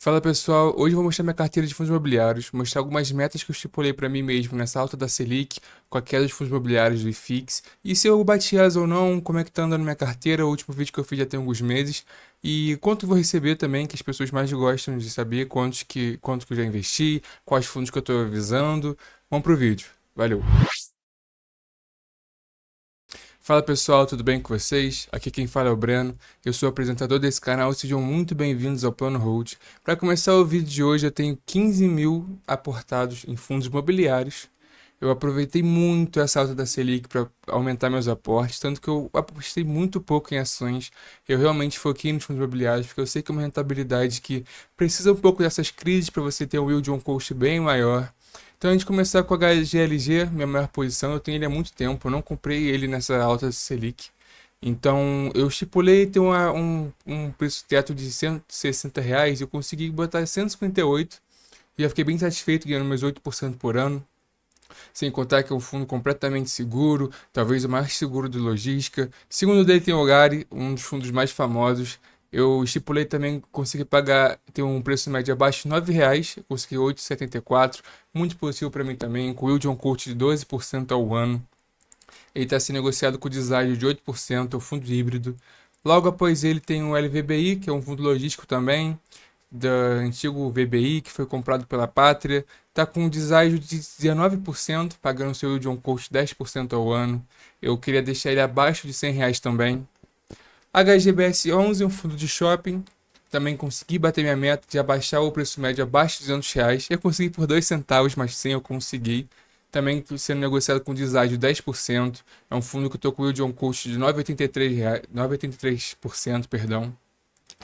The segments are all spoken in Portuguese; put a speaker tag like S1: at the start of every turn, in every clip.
S1: Fala pessoal, hoje eu vou mostrar minha carteira de fundos imobiliários, mostrar algumas metas que eu estipulei para mim mesmo nessa alta da Selic, com a queda dos fundos imobiliários do IFIX, e se eu bati elas ou não, como é que tá andando minha carteira, o último vídeo que eu fiz já tem alguns meses, e quanto eu vou receber também, que as pessoas mais gostam de saber, quanto que eu já investi, quais fundos que eu estou avisando. Vamos pro vídeo, valeu! Fala pessoal, tudo bem com vocês? Aqui quem fala é o Breno, eu sou o apresentador desse canal, sejam muito bem-vindos ao Plano Hold. Para começar o vídeo de hoje, eu tenho 15 mil aportados em fundos imobiliários. Eu aproveitei muito essa alta da Selic para aumentar meus aportes, tanto que eu apostei muito pouco em ações. Eu realmente foquei nos fundos imobiliários, porque eu sei que é uma rentabilidade que precisa um pouco dessas crises para você ter um yield on cost bem maior. Então, a gente começar com o HGLG, minha maior posição, eu tenho ele há muito tempo, eu não comprei ele nessa alta Selic. Então, eu estipulei ter um preço teto de R$ 160, eu consegui botar 158, e já fiquei bem satisfeito, ganhando meus 8% por ano. Sem contar que é um fundo completamente seguro, talvez o mais seguro de logística. Segundo dele tem o Ogari, um dos fundos mais famosos. Eu estipulei também conseguir pagar, ter um preço médio abaixo de R$ 9, eu consegui 8,74, muito possível para mim também, com yield on cost de 12% ao ano. Ele está sendo negociado com deságio de 8%, é um fundo híbrido. Logo após ele tem o LVBI, que é um fundo logístico também, do antigo VBI, que foi comprado pela Pátria. Está com um deságio de 19%, pagando seu yield on cost 10% ao ano. Eu queria deixar ele abaixo de R$ 100 também. HGBS 11 é um fundo de shopping. Também consegui bater minha meta de abaixar o preço médio abaixo de R$ 200. Eu consegui por 2 centavos, mas sim, eu consegui. Também sendo negociado com deságio 10%. É um fundo que eu estou com o yield on cost de 9,83%, perdão.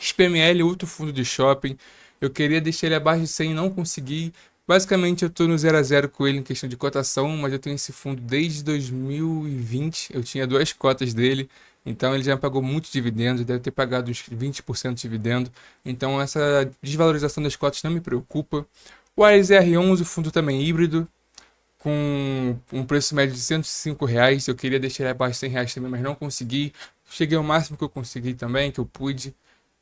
S1: XPML, outro fundo de shopping. Eu queria deixar ele abaixo de 100 e não consegui. Basicamente, eu estou no 0 a 0 com ele em questão de cotação, mas eu tenho esse fundo desde 2020. Eu tinha duas cotas dele, então ele já pagou muitos dividendos, deve ter pagado uns 20% de dividendo. Então, essa desvalorização das cotas não me preocupa. O ASR11, o fundo também híbrido, com um preço médio de R$ 105. Eu queria deixar ele abaixo de R$ 100 também, mas não consegui. Cheguei ao máximo que eu consegui também, que eu pude,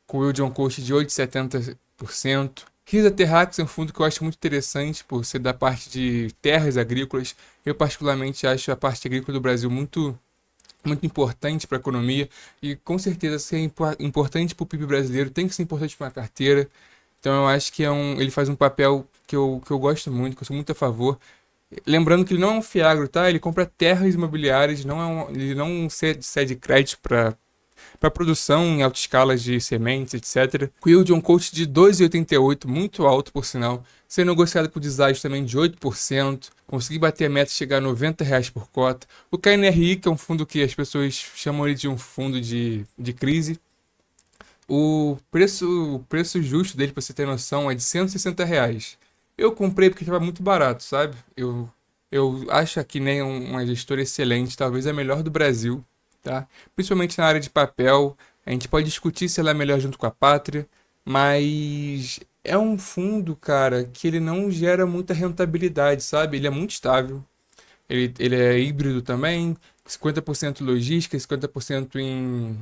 S1: com o yield on cost de 8,70%. Risa Terrax é um fundo que eu acho muito interessante por ser da parte de terras agrícolas. Eu particularmente acho a parte agrícola do Brasil muito importante para a economia e com certeza ser importante para o PIB brasileiro tem que ser importante para a carteira. Então eu acho que ele faz um papel que eu gosto muito, que eu sou muito a favor. Lembrando que ele não é um fiagro, tá? Ele compra terras imobiliárias, ele não cede crédito para produção em alta escala de sementes, etc. Com yield on cost de 2,88, muito alto por sinal. Sendo negociado com deságio também de 8%. Consegui bater a meta e chegar a R$ 90 por cota. O KNRI, que é um fundo que as pessoas chamam ele de um fundo de crise. O preço justo dele, para você ter noção, é de R$ 160. Eu comprei porque estava muito barato, sabe? Eu acho que nem uma gestora excelente, talvez a melhor do Brasil, tá? Principalmente na área de papel. A gente pode discutir se ela é melhor junto com a Pátria, mas é um fundo, cara, que ele não gera muita rentabilidade, sabe? Ele é muito estável. Ele é híbrido também, 50% logística, 50% em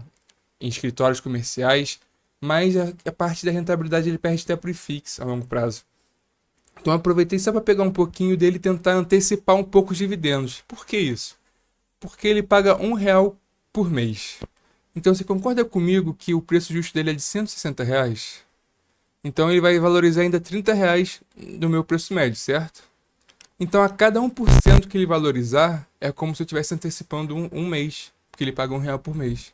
S1: escritórios comerciais, mas a parte da rentabilidade ele perde até pro IFIX a longo prazo. Então eu aproveitei só para pegar um pouquinho dele e tentar antecipar um pouco os dividendos. Por que isso? Porque ele paga R$ 1 por mês. Então você concorda comigo que o preço justo dele é de R$ 160? Então ele vai valorizar ainda R$ 30 do meu preço médio, certo? Então a cada 1% que ele valorizar, é como se eu estivesse antecipando um mês, porque ele paga R$ 1 por mês.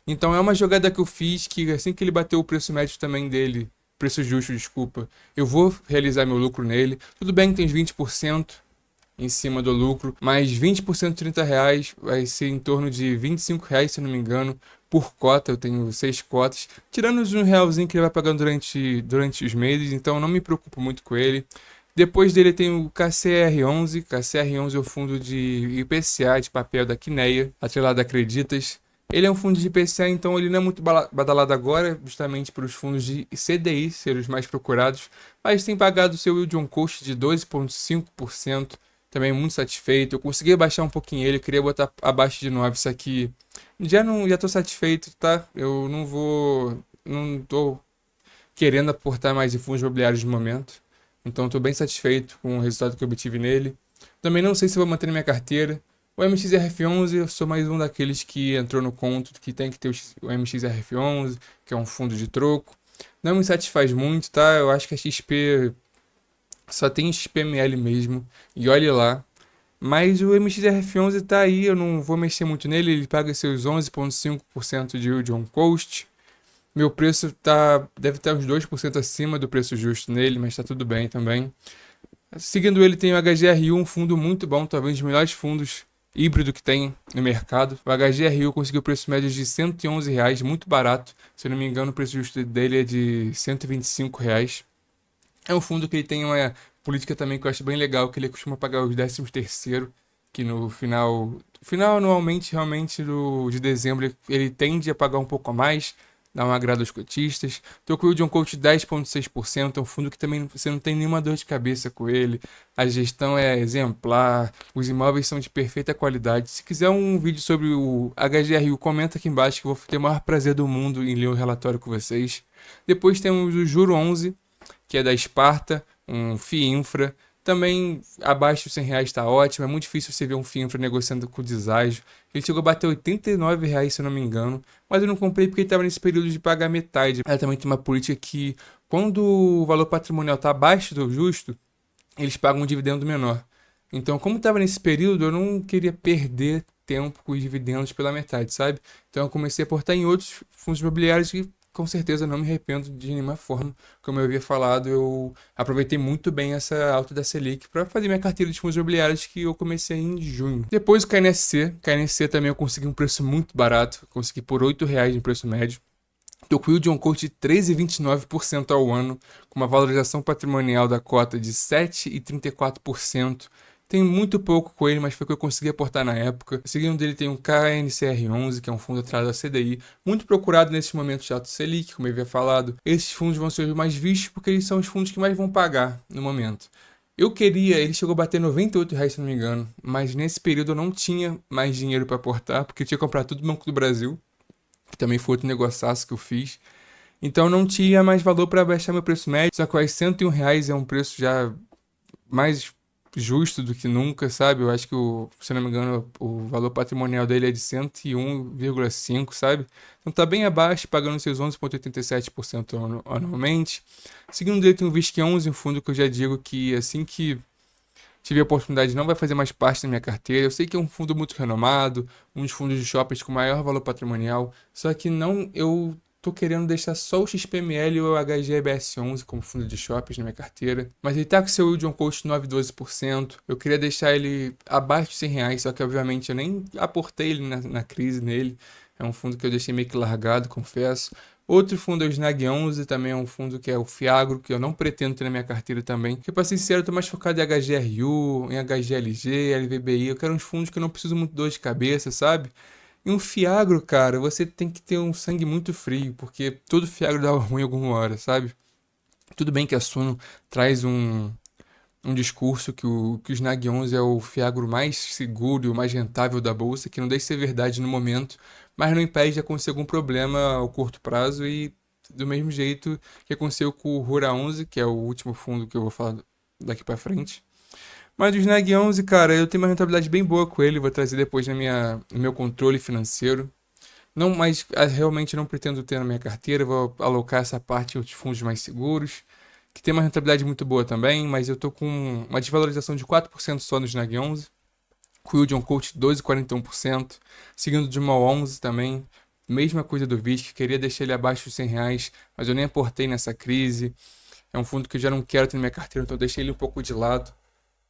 S1: Então é uma jogada que eu fiz que assim que ele bateu o preço médio também dele, preço justo, desculpa, eu vou realizar meu lucro nele. Tudo bem que tem uns 20% em cima do lucro, mas 20% de R$ 30 vai ser em torno de R$ 25, se não me engano, por cota. Eu tenho 6 cotas, tirando os R$ 1 que ele vai pagando durante os meses, então eu não me preocupo muito com ele. Depois dele tem o KCR11. KCR11 é o fundo de IPCA de papel da Quineia, atrelado a Acreditas. Ele é um fundo de IPCA, então ele não é muito badalado agora, justamente para os fundos de CDI serem os mais procurados, mas tem pagado seu yield on cost de 12,5%, também muito satisfeito. Eu consegui baixar um pouquinho ele, queria botar abaixo de 9, isso aqui já estou satisfeito, tá? Eu não tô querendo aportar mais em fundos imobiliários no momento. Então estou bem satisfeito com o resultado que eu obtive nele. Também não sei se vou manter na minha carteira. O MXRF11, eu sou mais um daqueles que entrou no conto que tem que ter o MXRF11, que é um fundo de troco. Não me satisfaz muito, tá? Eu acho que a XP só tem XPML mesmo. E olhe lá. Mas o MXRF11 tá aí, eu não vou mexer muito nele. Ele paga seus 11,5% de yield on cost. Meu preço deve estar uns 2% acima do preço justo nele, mas tá tudo bem também. Seguindo ele tem o HGRU, um fundo muito bom, talvez um dos melhores fundos híbrido que tem no mercado. O HGRU conseguiu preço médio de R$ 111, muito barato. Se eu não me engano, o preço justo dele é de R$ 125. É um fundo que ele tem uma política também que eu acho bem legal, que ele costuma pagar os 13º, que no final anualmente, realmente, de dezembro, ele tende a pagar um pouco a mais, dá um agrado aos cotistas. Tô com o yield on cost 10,6%, é um fundo que também você não tem nenhuma dor de cabeça com ele, a gestão é exemplar, os imóveis são de perfeita qualidade. Se quiser um vídeo sobre o HGRU, comenta aqui embaixo que eu vou ter o maior prazer do mundo em ler o relatório com vocês. Depois temos o Juro 11, que é da Sparta, um FII Infra. Também abaixo dos R$ 100 está ótimo. É muito difícil você ver um FII Infra negociando com deságio. Ele chegou a bater R$ 89, se eu não me engano. Mas eu não comprei porque ele estava nesse período de pagar metade. Ela também tem uma política que, quando o valor patrimonial está abaixo do justo, eles pagam um dividendo menor. Então, como estava nesse período, eu não queria perder tempo com os dividendos pela metade, sabe? Então, eu comecei a aportar em outros fundos imobiliários que com certeza não me arrependo de nenhuma forma. Como eu havia falado, eu aproveitei muito bem essa alta da Selic para fazer minha carteira de fundos imobiliários que eu comecei em junho. Depois o KNSC. KNSC também eu consegui um preço muito barato. Consegui por R$ 8 em preço médio. Tô com o yield on cost de 13,29% ao ano, com uma valorização patrimonial da cota de 7,34%. Tem muito pouco com ele, mas foi o que eu consegui aportar na época. Seguindo dele tem um KNCR11, que é um fundo atrelado da CDI, muito procurado nesses momentos de alto Selic, como eu havia falado. Esses fundos vão ser os mais vistos porque eles são os fundos que mais vão pagar no momento. Ele chegou a bater R$ 98, se não me engano, mas nesse período eu não tinha mais dinheiro para aportar, porque eu tinha comprado tudo no Banco do Brasil, que também foi outro negociaço que eu fiz. Então não tinha mais valor para baixar meu preço médio, só que aos R$ 101 é um preço já mais justo do que nunca, sabe? Eu acho que, se não me engano, o valor patrimonial dele é de 101,5, sabe? Então tá bem abaixo, pagando seus 11,87% anualmente. Seguindo dele tem o VISC11, um fundo que eu já digo que assim que tive a oportunidade não vai fazer mais parte da minha carteira. Eu sei que é um fundo muito renomado, um dos fundos de shoppings com maior valor patrimonial, só que não, eu tô querendo deixar só o XPML e o HGBS11 como fundo de shoppings na minha carteira. Mas ele tá com seu yield on cost 9,12%. Eu queria deixar ele abaixo de R$ 100, só que obviamente eu nem aportei ele na crise nele. É um fundo que eu deixei meio que largado, confesso. Outro fundo é o Snag11, também é um fundo que é o Fiagro, que eu não pretendo ter na minha carteira também. Porque, pra ser sincero, eu tô mais focado em HGRU, em HGLG, LVBI. Eu quero uns fundos que eu não preciso muito dor de cabeça, sabe? E um Fiagro, cara, você tem que ter um sangue muito frio, porque todo Fiagro dá ruim alguma hora, sabe? Tudo bem que a Suno traz um discurso que o Snag 11 é o Fiagro mais seguro e o mais rentável da bolsa, que não deixa de ser verdade no momento, mas não impede de acontecer algum problema ao curto prazo e do mesmo jeito que aconteceu com o Rura 11, que é o último fundo que eu vou falar daqui pra frente. Mas o Snag 11, cara, eu tenho uma rentabilidade bem boa com ele, vou trazer depois no meu controle financeiro. Não, mas realmente não pretendo ter na minha carteira, vou alocar essa parte em outros fundos mais seguros, que tem uma rentabilidade muito boa também, mas eu tô com uma desvalorização de 4% só no Snag 11, com o yield on cost 12,41%, seguindo de uma 11 também, mesma coisa do VISC, queria deixar ele abaixo dos R$ 100, mas eu nem aportei nessa crise, é um fundo que eu já não quero ter na minha carteira, então eu deixei ele um pouco de lado.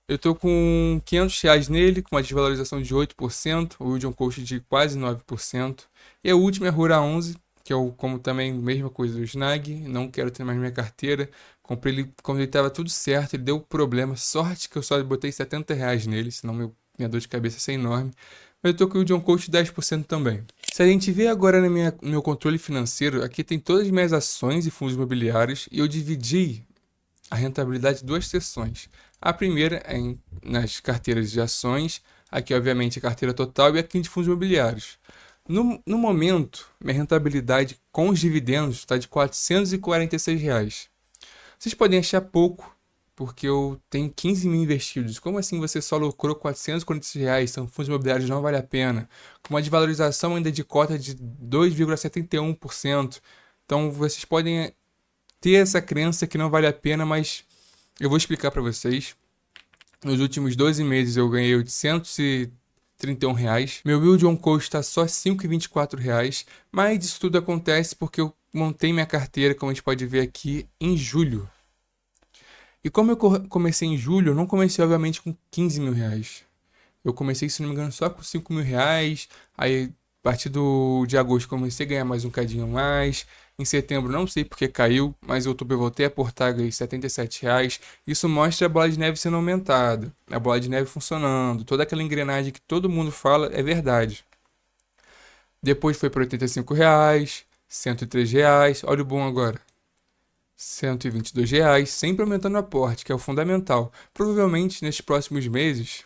S1: Eu tô com R$ 500 nele, com uma desvalorização de 8%, o yield on cost de quase 9%. E a última é a Rura 11, que é como também mesma coisa do Snag, não quero ter mais na minha carteira. Comprei ele quando ele estava tudo certo, ele deu problema. Sorte que eu só botei R$ 70 nele, senão minha dor de cabeça ia ser enorme. Mas eu tô com o yield on cost de 10% também. Se a gente vê agora no meu controle financeiro, aqui tem todas as minhas ações e fundos imobiliários, e eu dividi a rentabilidade em duas seções. A primeira é nas carteiras de ações, aqui obviamente a carteira total e aqui de fundos imobiliários. No momento, minha rentabilidade com os dividendos está de R$ 446. Vocês podem achar pouco, porque eu tenho 15 mil investidos. Como assim você só lucrou R$ 446? São fundos imobiliários, não vale a pena. Com uma desvalorização ainda de cota de 2,71%. Então vocês podem ter essa crença que não vale a pena, mas eu vou explicar para vocês. Nos últimos 12 meses eu ganhei R$ 831. Meu yield on cost está só R$ 5,24. Mas isso tudo acontece porque eu montei minha carteira, como a gente pode ver aqui, em julho. E como eu comecei em julho, eu não comecei, obviamente, com R$ 15.000. Eu comecei, se não me engano, só com R$ 5.000. Aí, a partir de agosto, comecei a ganhar mais um cadinho a mais. Em setembro, não sei porque caiu, mas em outubro eu voltei a aportar, ganhei R$ 77. Isso mostra a bola de neve sendo aumentada, a bola de neve funcionando, toda aquela engrenagem que todo mundo fala é verdade. Depois foi para R$ 85, R$ 103. Olha o bom agora. R$ 122, sempre aumentando o aporte, que é o fundamental. Provavelmente nesses próximos meses,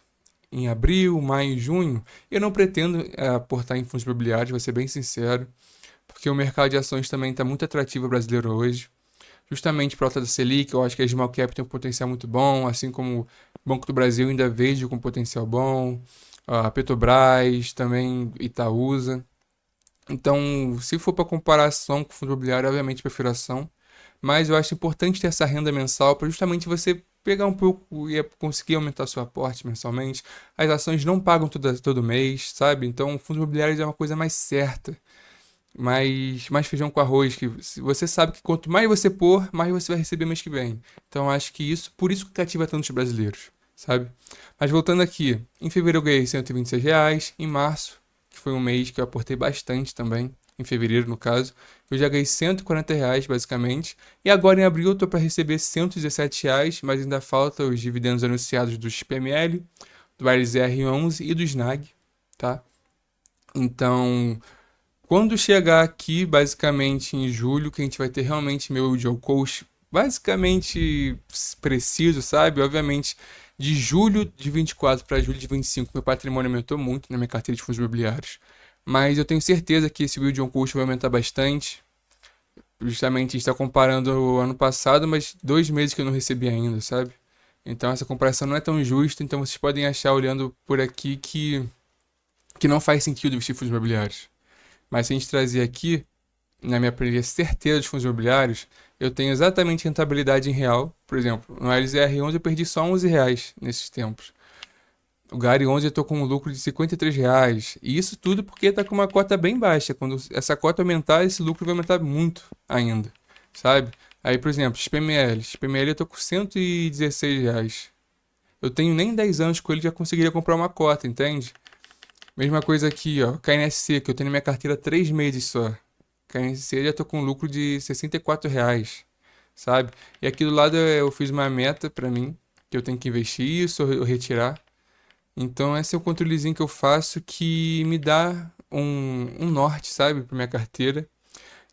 S1: em abril, maio e junho, eu não pretendo aportar em fundos imobiliários, vou ser bem sincero, porque o mercado de ações também está muito atrativo brasileiro hoje. Justamente por alta da Selic, eu acho que a Small Cap tem um potencial muito bom, assim como o Banco do Brasil ainda vejo com potencial bom, a Petrobras, também Itaúsa. Então, se for para comparação com o fundo imobiliário, obviamente prefiro ação. Mas eu acho importante ter essa renda mensal para justamente você pegar um pouco e conseguir aumentar seu aporte mensalmente. As ações não pagam todo mês, sabe? Então, fundos imobiliários é uma coisa mais certa, mais feijão com arroz, que você sabe que quanto mais você pôr, mais você vai receber mês que vem. Então, eu acho que isso, por isso que cativa tantos brasileiros, sabe? Mas voltando aqui, em fevereiro eu ganhei R$ 126, em março, que foi um mês que eu aportei bastante também, em fevereiro no caso, eu já ganhei R$ 140 basicamente, e agora em abril eu tô para receber R$ 117, mas ainda falta os dividendos anunciados do XPML, do ALZR11 e do SNAG, tá? Então, quando chegar aqui, basicamente em julho, que a gente vai ter realmente meu yield on cost basicamente preciso, sabe? Obviamente, de julho de 24 para julho de 25, meu patrimônio aumentou muito na minha carteira de fundos imobiliários. Mas eu tenho certeza que esse yield on cost vai aumentar bastante. Justamente a gente está comparando o ano passado, mas 2 meses que eu não recebi ainda, sabe? Então essa comparação não é tão justa, então vocês podem achar olhando por aqui que não faz sentido investir em fundos imobiliários. Mas se a gente trazer aqui, na minha planilha certeira de fundos imobiliários, eu tenho exatamente rentabilidade em real. Por exemplo, no LZR11 eu perdi só R$ 11 nesses tempos. O Gari 11 eu estou com um lucro de R$ 53. E isso tudo porque está com uma cota bem baixa. Quando essa cota aumentar, esse lucro vai aumentar muito ainda, sabe? Aí, por exemplo, XPML eu estou com R$ 116. Eu tenho nem 10 anos com ele, já conseguiria comprar uma cota, entende? Mesma coisa aqui, ó, KNSC, que eu tenho na minha carteira há 3 meses só. KNSC já tô com um lucro de R$ 64, sabe? E aqui do lado eu fiz uma meta pra mim, que eu tenho que investir isso ou retirar. Então esse é o controlezinho que eu faço que me dá um norte, sabe, pra minha carteira.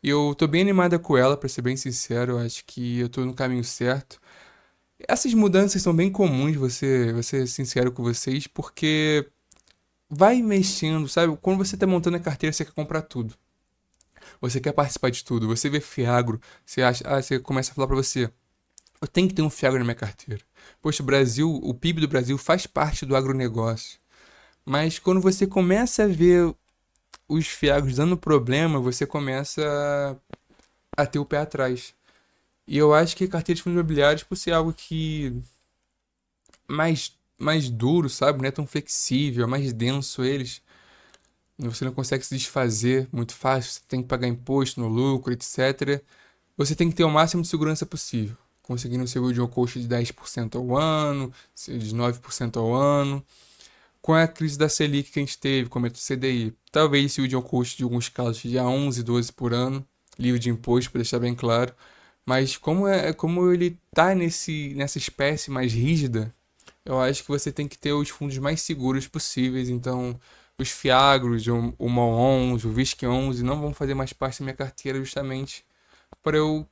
S1: E eu tô bem animada com ela, pra ser bem sincero, eu acho que eu tô no caminho certo. Essas mudanças são bem comuns, vou ser sincero com vocês, porque vai mexendo, sabe? Quando você tá montando a carteira, você quer comprar tudo. Você quer participar de tudo. Você vê Fiagro, você acha, você começa a falar pra você, eu tenho que ter um Fiagro na minha carteira. Poxa, o Brasil, o PIB do Brasil faz parte do agronegócio. Mas quando você começa a ver os Fiagros dando problema, você começa a ter o pé atrás. E eu acho que carteira de fundos imobiliários, por ser algo que mais duro, sabe? Não é tão flexível, é mais denso eles. Você não consegue se desfazer muito fácil, você tem que pagar imposto no lucro, etc. Você tem que ter o máximo de segurança possível, conseguindo um seguro de um custo de 10% ao ano, de 9% ao ano. Com a crise da Selic que a gente teve, com o CDI, talvez esse yield on cost de alguns casos de a 11, 12 por ano, livre de imposto, para deixar bem claro. Mas como ele está nessa espécie mais rígida, eu acho que você tem que ter os fundos mais seguros possíveis. Então, os Fiagros, o MOL11, o VISC11 não vão fazer mais parte da minha carteira justamente para eu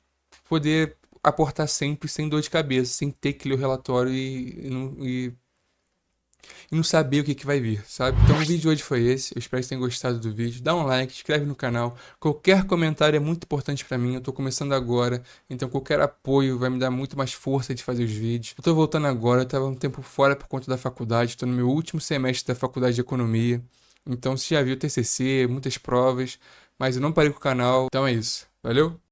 S1: poder aportar sempre sem dor de cabeça, sem ter que ler o relatório e não saber o que que vai vir, sabe? Então o vídeo de hoje foi esse. Eu espero que vocês tenham gostado do vídeo. Dá um like, inscreve no canal. Qualquer comentário é muito importante pra mim. Eu tô começando agora, então qualquer apoio vai me dar muito mais força de fazer os vídeos. Eu tô voltando agora, eu tava um tempo fora por conta da faculdade, tô no meu último semestre da faculdade de economia. Então você já viu TCC, muitas provas, mas eu não parei com o canal. Então é isso. Valeu?